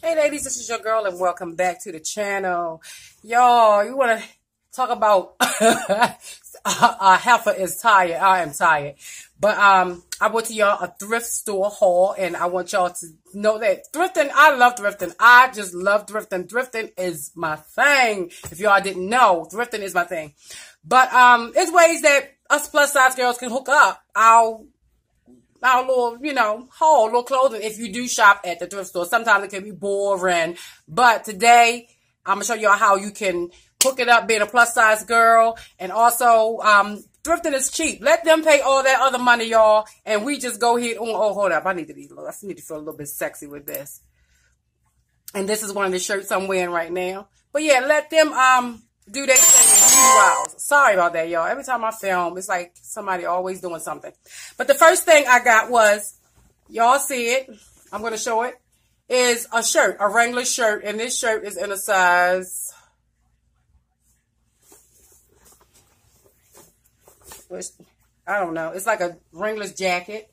Hey ladies, this is your girl and welcome back to the channel. Y'all, you want to talk about heifer is tired. I am tired. But I went to y'all a thrift store haul and I want y'all to know that thrifting, I love thrifting. I just love thrifting. Thrifting is my thing. If y'all didn't know, thrifting is my thing. But it's ways that us plus size girls can hook up our little, haul, little clothing if you do shop at the thrift store. Sometimes it can be boring. But today, I'm going to show y'all how you can hook it up being a plus size girl. And also, thrifting is cheap. Let them pay all that other money, y'all. And we just go ahead on. Oh, hold up. I need to feel a little bit sexy with this. And this is one of the shirts I'm wearing right now. But yeah, let them, do their thing. Wow. Sorry about that, y'all. Every time I film, it's like somebody always doing something. But the first thing I got was, y'all see it, I'm going to show it, is a shirt, a Wrangler shirt. And this shirt is in a size, I don't know. It's like a Wrangler's jacket.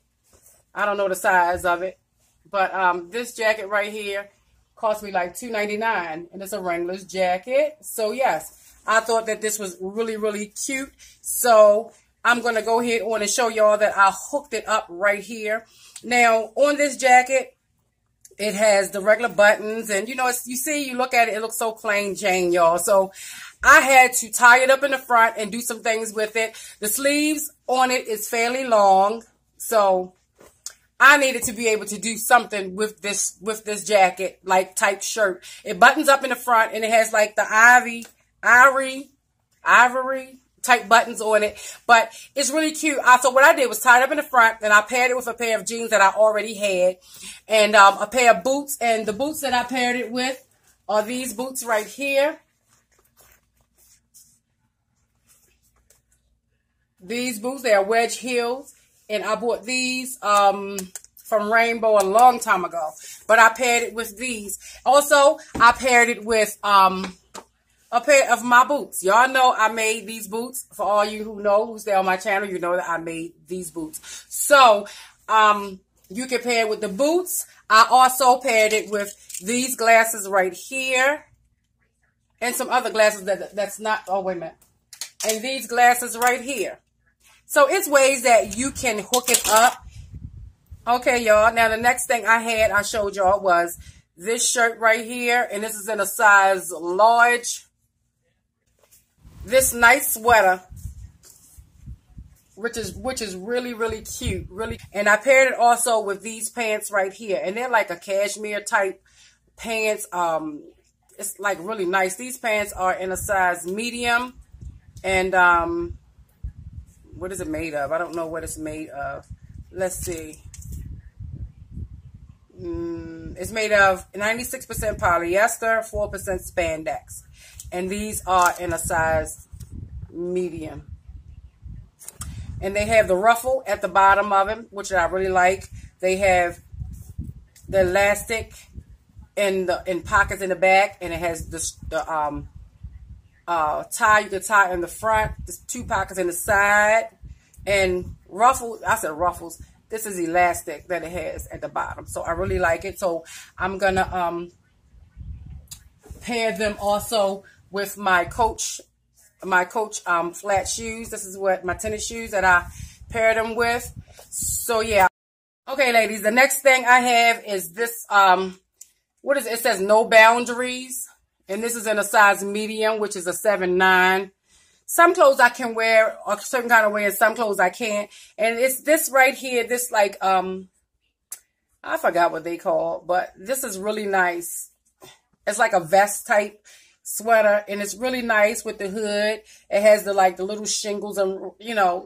I don't know the size of it. But this jacket right here cost me like $2.99. And it's a Wrangler's jacket. So yes, I thought that this was really, really cute. So I'm going to go ahead on and show y'all that I hooked it up right here. Now, on this jacket, it has the regular buttons. And, you look at it, it looks so plain Jane, y'all. So I had to tie it up in the front and do some things with it. The sleeves on it is fairly long. So I needed to be able to do something with this jacket, like type shirt. It buttons up in the front and it has like the ivory type buttons on it, but it's really cute. So what I did was tie it up in the front and I paired it with a pair of jeans that I already had and a pair of boots. And the boots that I paired it with are these boots right here. These boots, they are wedge heels. And I bought these from Rainbow a long time ago. But I paired it with these. Also, I paired it with a pair of my boots. Y'all know I made these boots. For all you who stay on my channel, you know that I made these boots. So, you can pair it with the boots. I also paired it with these glasses right here. And some other glasses that's not, oh, wait a minute. And these glasses right here. So it's ways that you can hook it up. Okay, y'all. Now, the next thing I showed y'all was this shirt right here. And this is in a size large. This nice sweater, which is really, really cute. Really. And I paired it also with these pants right here. And they're like a cashmere type pants. It's like really nice. These pants are in a size medium. And, what is it made of? I don't know what it's made of. Let's see. It's made of 96% polyester, 4% spandex. And these are in a size medium. And they have the ruffle at the bottom of them, which I really like. They have the elastic in pockets in the back. And it has the tie, you can tie in the front. There's 2 pockets in the side. And ruffles, I said ruffles. This is elastic that it has at the bottom. So I really like it. So I'm going to pair them also with my Coach flat shoes. This is what my tennis shoes that I paired them with. So yeah. Okay, ladies, the next thing I have is this, what is it? It says no boundaries. And this is in a size medium, which is a 7'9". Some clothes I can wear a certain kind of way, and some clothes I can't. And it's this right here, this like, I forgot what they call, but this is really nice. It's like a vest type sweater, and it's really nice with the hood. It has the little shingles and,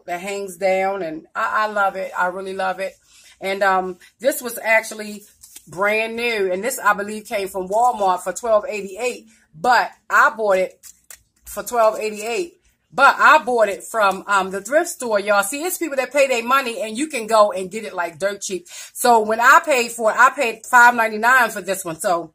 that hangs down, and I love it. I really love it. And this was actually brand new, and this I believe came from Walmart for $12.88, but I bought it for $12.88. But I bought it from the thrift store, y'all. See, it's people that pay their money, and you can go and get it like dirt cheap. So when I paid for it, I paid $5.99 for this one. So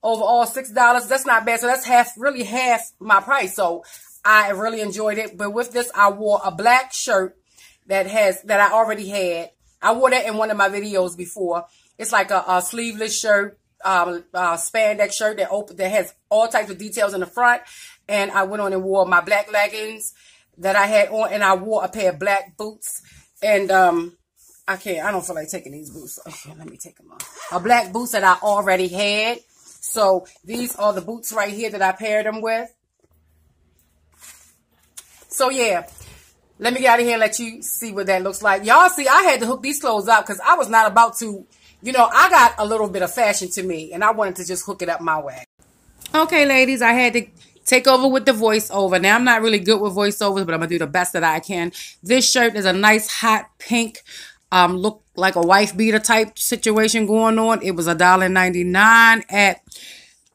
overall $6. That's not bad. So that's really half my price. So I really enjoyed it. But with this, I wore a black shirt that I already had. I wore that in one of my videos before. It's like a sleeveless shirt. spandex shirt that has all types of details in the front. And I went on and wore my black leggings that I had on, and I wore a pair of black boots. And I don't feel like taking these boots. Okay, let me take them off. A black boots that I already had. So these are the boots right here that I paired them with. So yeah, let me get out of here and let you see what that looks like. Y'all see, I had to hook these clothes up because I was not about to, you know, I got a little bit of fashion to me, and I wanted to just hook it up my way. Okay, ladies, I had to take over with the voiceover. Now, I'm not really good with voiceovers, but I'm going to do the best that I can. This shirt is a nice hot pink, look like a wife beater type situation going on. It was $1.99 at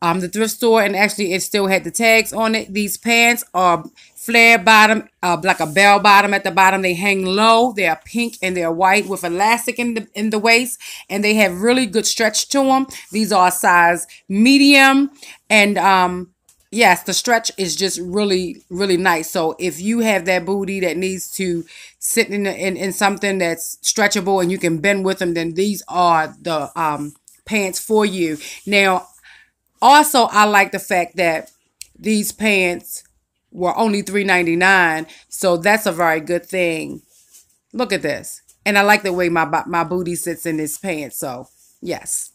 the thrift store, and actually it still had the tags on it. These pants are flare bottom, like a bell bottom at the bottom. They hang low. They are pink and they're white with elastic in the waist, and they have really good stretch to them. These are a size medium, and yes, the stretch is just really, really nice. So if you have that booty that needs to sit in something that's stretchable and you can bend with them, then these are the pants for you. Now, also, I like the fact that these pants were only $3.99, so that's a very good thing. Look at this. And I like the way my booty sits in this pants, so yes.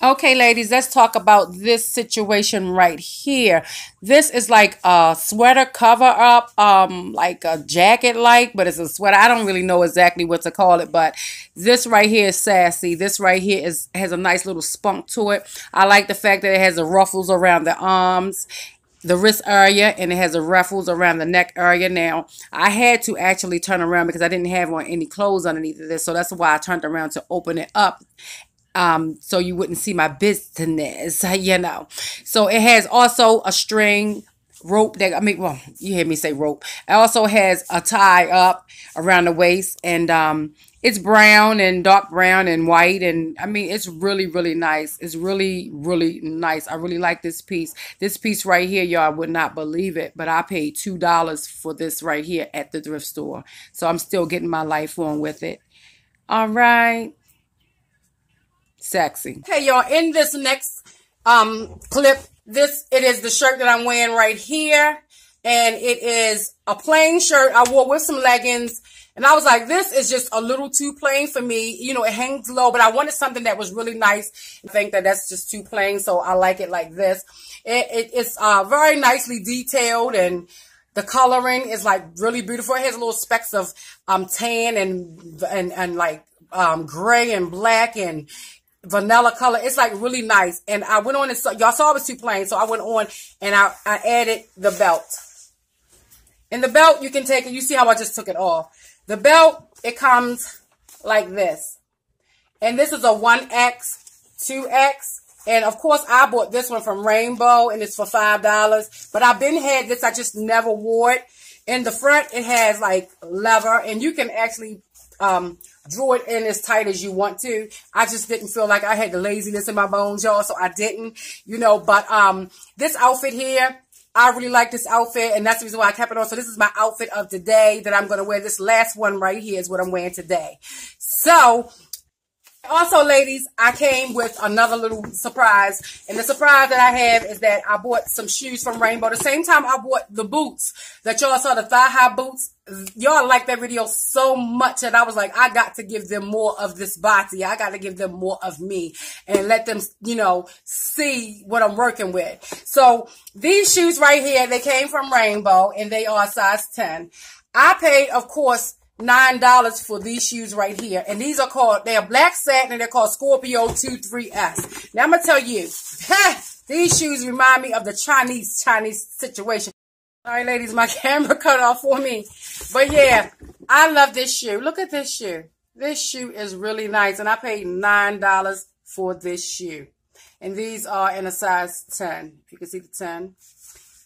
Okay, ladies, let's talk about this situation right here. This is like a sweater cover up, like a jacket like, but it's a sweater. I don't really know exactly what to call it, but this right here is sassy. This right here has a nice little spunk to it. I like the fact that it has the ruffles around the arms, the wrist area, and it has the ruffles around the neck area. Now, I had to actually turn around because I didn't have on any clothes underneath of this, so that's why I turned around to open it up. So you wouldn't see my business, you know. So it has also a string rope that, I mean, well, you hear me say rope. It also has a tie up around the waist, and it's brown and dark brown and white, and I mean, it's really, really nice. It's really, really nice. I really like this piece. This piece right here, y'all would not believe it, but I paid $2 for this right here at the thrift store. So I'm still getting my life on with it. All right. Sexy. Okay, y'all, in this next clip, it is the shirt that I'm wearing right here, and it is a plain shirt I wore with some leggings, and I was like, this is just a little too plain for me. You know, it hangs low, but I wanted something that was really nice. I think that that's just too plain, so I like it like this. It's very nicely detailed, and the coloring is like really beautiful. It has little specks of tan and like gray and black and vanilla color. It's like really nice. And I went on and y'all saw it was too plain, so I went on and I added the belt. And the belt, you can take it. You see how I just took it off. The belt, it comes like this. And this is a 1X, 2X. And of course, I bought this one from Rainbow, and it's for $5. But I've been had this, I just never wore it. In the front, it has like leather, and you can actually draw it in as tight as you want to. I just didn't feel like I had the laziness in my bones, y'all, so I didn't, you know. But this outfit here, I really like this outfit, and that's the reason why I kept it on. So this is my outfit of today that I'm going to wear. This last one right here is what I'm wearing today. So also, ladies, I came with another little surprise. And the surprise that I have is that I bought some shoes from Rainbow. The same time I bought the boots that y'all saw, the thigh-high boots. Y'all liked that video so much that I was like, I got to give them more of this body. I got to give them more of me and let them, you know, see what I'm working with. So these shoes right here, they came from Rainbow, and they are size 10. I paid, of course, $9 for these shoes right here. And these are called, they are black satin, and they're called Scorpio 23S. Now I'm going to tell you, these shoes remind me of the Chinese situation. All right, ladies, my camera cut off for me. But yeah, I love this shoe. Look at this shoe. This shoe is really nice, and I paid $9 for this shoe. And these are in a size 10. If you can see the 10.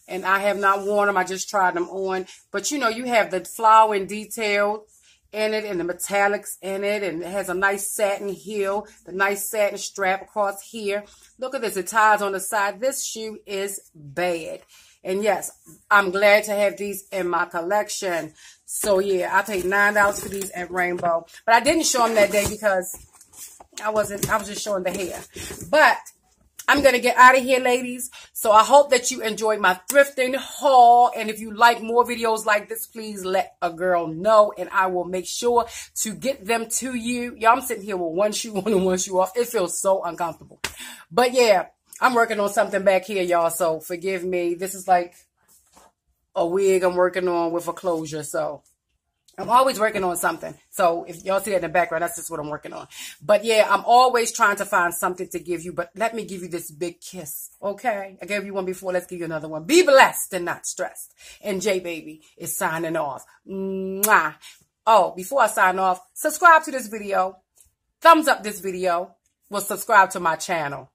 And I have not worn them. I just tried them on. But, you know, you have the flower and detail in it and the metallics in it. And it has a nice satin heel, the nice satin strap across here. Look at this. It ties on the side. This shoe is bad. And yes, I'm glad to have these in my collection. So yeah, I paid $9 for these at Rainbow. But I didn't show them that day because I was just showing the hair. But I'm going to get out of here, ladies. So I hope that you enjoyed my thrifting haul. And if you like more videos like this, please let a girl know. And I will make sure to get them to you. Y'all, I'm sitting here with one shoe on and one shoe off. It feels so uncomfortable. But yeah, I'm working on something back here, y'all. So forgive me. This is like a wig I'm working on with a closure. So I'm always working on something. So if y'all see that in the background, that's just what I'm working on. But yeah, I'm always trying to find something to give you. But let me give you this big kiss, okay? I gave you one before. Let's give you another one. Be blessed and not stressed. And J Baby is signing off. Mwah. Oh, before I sign off, subscribe to this video. Thumbs up this video. Well, subscribe to my channel.